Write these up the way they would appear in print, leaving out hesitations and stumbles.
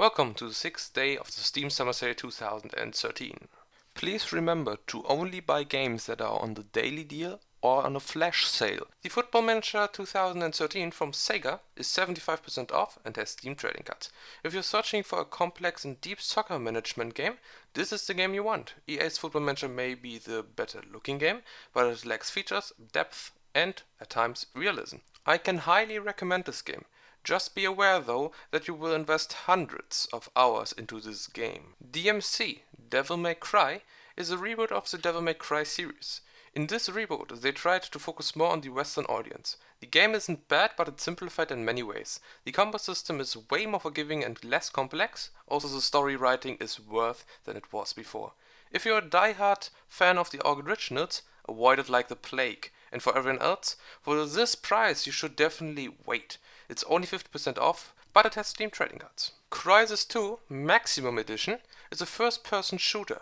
Welcome to the 6th day of the Steam Summer Sale 2013. Please remember to only buy games that are on the daily deal or on a flash sale. The Football Manager 2013 from Sega is 75% off and has Steam trading cards. If you're searching for a complex and deep soccer management game, this is the game you want. EA's Football Manager may be the better looking game, but it lacks features, depth and, at times, realism. I can highly recommend this game. Just be aware though that you will invest hundreds of hours into this game. DMC, Devil May Cry, is a reboot of the Devil May Cry series. In this reboot, they tried to focus more on the Western audience. The game isn't bad, but it's simplified in many ways. The combat system is way more forgiving and less complex. Also, the story writing is worse than it was before. If you're a die-hard fan of the originals, avoid it like the plague. And for everyone else, for this price you should definitely wait. It's only 50% off, but it has Steam trading cards. Crysis 2 Maximum Edition is a first-person shooter.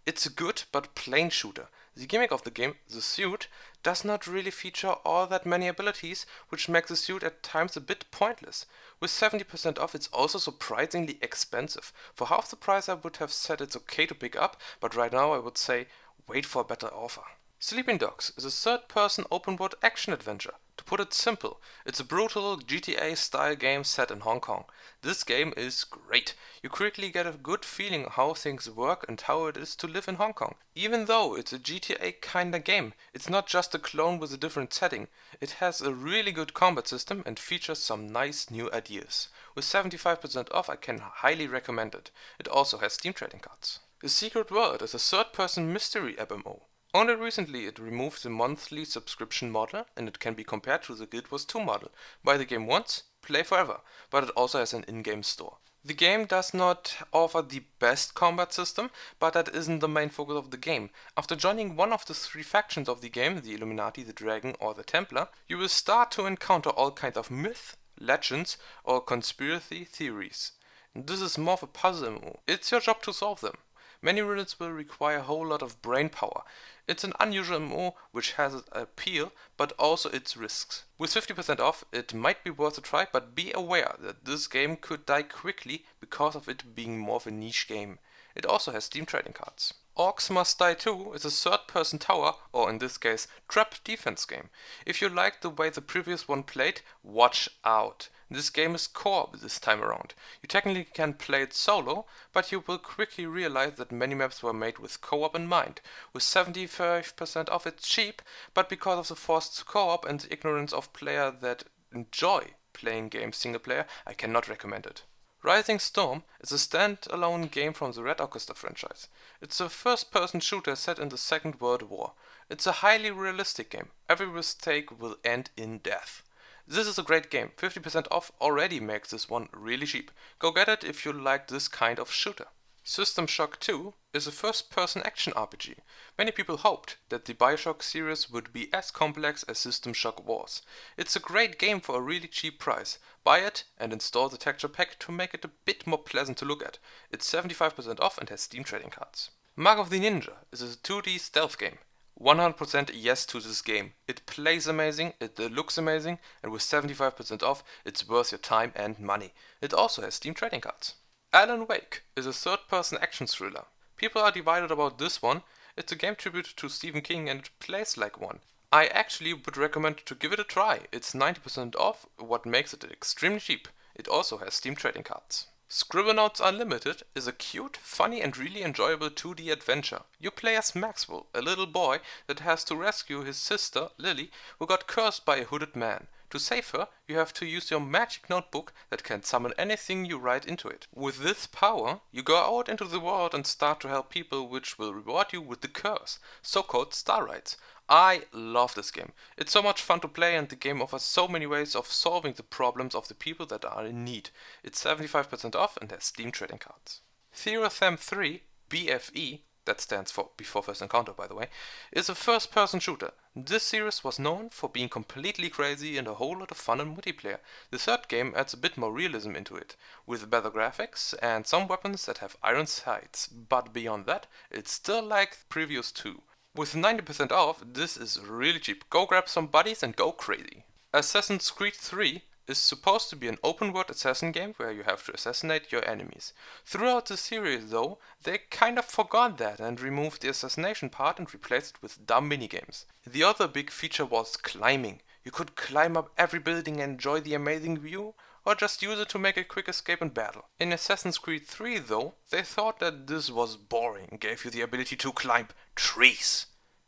It's a good but plain shooter. The gimmick of the game, the suit, does not really feature all that many abilities, which makes the suit at times a bit pointless. With 70% off, it's also surprisingly expensive. For half the price I would have said it's okay to pick up, but right now I would say wait for a better offer. Sleeping Dogs is a third-person open-world action-adventure. To put it simple, it's a brutal GTA-style game set in Hong Kong. This game is great. You quickly get a good feeling how things work and how it is to live in Hong Kong. Even though it's a GTA kinda game, it's not just a clone with a different setting. It has a really good combat system and features some nice new ideas. With 75% off, I can highly recommend it. It also has Steam trading cards. The Secret World is a third-person mystery MMO. Only recently it removed the monthly subscription model and it can be compared to the Guild Wars 2 model. Buy the game once, play forever, but it also has an in-game store. The game does not offer the best combat system, but that isn't the main focus of the game. After joining one of the three factions of the game, the Illuminati, the Dragon or the Templar, you will start to encounter all kinds of myths, legends or conspiracy theories. This is more of a puzzle MMO. It's your job to solve them. Many riddles will require a whole lot of brain power. It's an unusual MMO which has its appeal, but also its risks. With 50% off, it might be worth a try, but be aware that this game could die quickly because of it being more of a niche game. It also has Steam trading cards. Orcs Must Die 2 is a third-person tower, or in this case, trap defense game. If you liked the way the previous one played, watch out. This game is co-op this time around. You technically can play it solo, but you will quickly realize that many maps were made with co-op in mind. With 75% off, it's cheap, but because of the forced co-op and the ignorance of players that enjoy playing games single player, I cannot recommend it. Rising Storm is a stand-alone game from the Red Orchestra franchise. It's a first-person shooter set in the Second World War. It's a highly realistic game. Every mistake will end in death. This is a great game. 50% off already makes this one really cheap. Go get it if you like this kind of shooter. System Shock 2 is a first-person action RPG. Many people hoped that the Bioshock series would be as complex as System Shock was. It's a great game for a really cheap price. Buy it and install the texture pack to make it a bit more pleasant to look at. It's 75% off and has Steam trading cards. Mark of the Ninja is a 2D stealth game. 100% yes to this game. It plays amazing, it looks amazing, and with 75% off, it's worth your time and money. It also has Steam trading cards. Alan Wake is a third-person action thriller. People are divided about this one. It's a game tribute to Stephen King and it plays like one. I actually would recommend to give it a try. It's 90% off, what makes it extremely cheap. It also has Steam trading cards. Scribblenauts Unlimited is a cute, funny and really enjoyable 2D adventure. You play as Maxwell, a little boy that has to rescue his sister, Lily, who got cursed by a hooded man. To save her, you have to use your magic notebook that can summon anything you write into it. With this power, you go out into the world and start to help people, which will reward you with the curse, so-called star rights. I love this game. It's so much fun to play and the game offers so many ways of solving the problems of the people that are in need. It's 75% off and has Steam trading cards. Theorem 3, BFE, that stands for Before First Encounter by the way, is a first-person shooter. This series was known for being completely crazy and a whole lot of fun in multiplayer. The third game adds a bit more realism into it, with better graphics and some weapons that have iron sights, but beyond that, it's still like the previous two. With 90% off, this is really cheap. Go grab some buddies and go crazy. Assassin's Creed 3 is supposed to be an open-world assassin game where you have to assassinate your enemies. Throughout the series though, they kind of forgot that and removed the assassination part and replaced it with dumb minigames. The other big feature was climbing. You could climb up every building and enjoy the amazing view, or just use it to make a quick escape in battle. In Assassin's Creed 3 though, they thought that this was boring and gave you the ability to climb trees.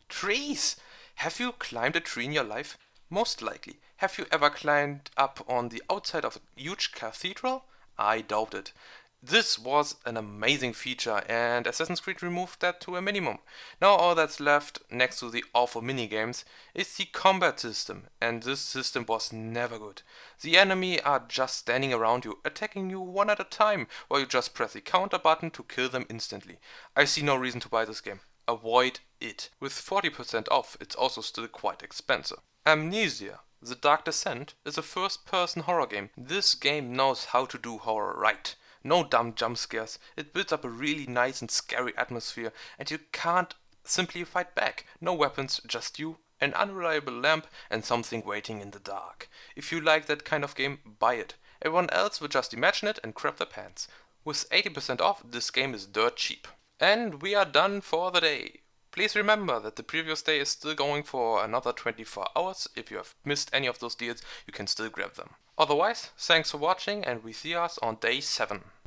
Trees! Have you climbed a tree in your life? Most likely. Have you ever climbed up on the outside of a huge cathedral? I doubt it. This was an amazing feature and Assassin's Creed removed that to a minimum. Now all that's left, next to the awful minigames, is the combat system, and this system was never good. The enemy are just standing around you, attacking you one at a time, while you just press the counter button to kill them instantly. I see no reason to buy this game. Avoid it. With 40% off, it's also still quite expensive. Amnesia, The Dark Descent, is a first-person horror game. This game knows how to do horror right. No dumb jump scares, it builds up a really nice and scary atmosphere and you can't simply fight back. No weapons, just you, an unreliable lamp and something waiting in the dark. If you like that kind of game, buy it. Everyone else will just imagine it and crap their pants. With 80% off, this game is dirt cheap. And we are done for the day. Please remember that the previous day is still going for another 24 hours. If you have missed any of those deals, you can still grab them. Otherwise, thanks for watching and we see us on day 7.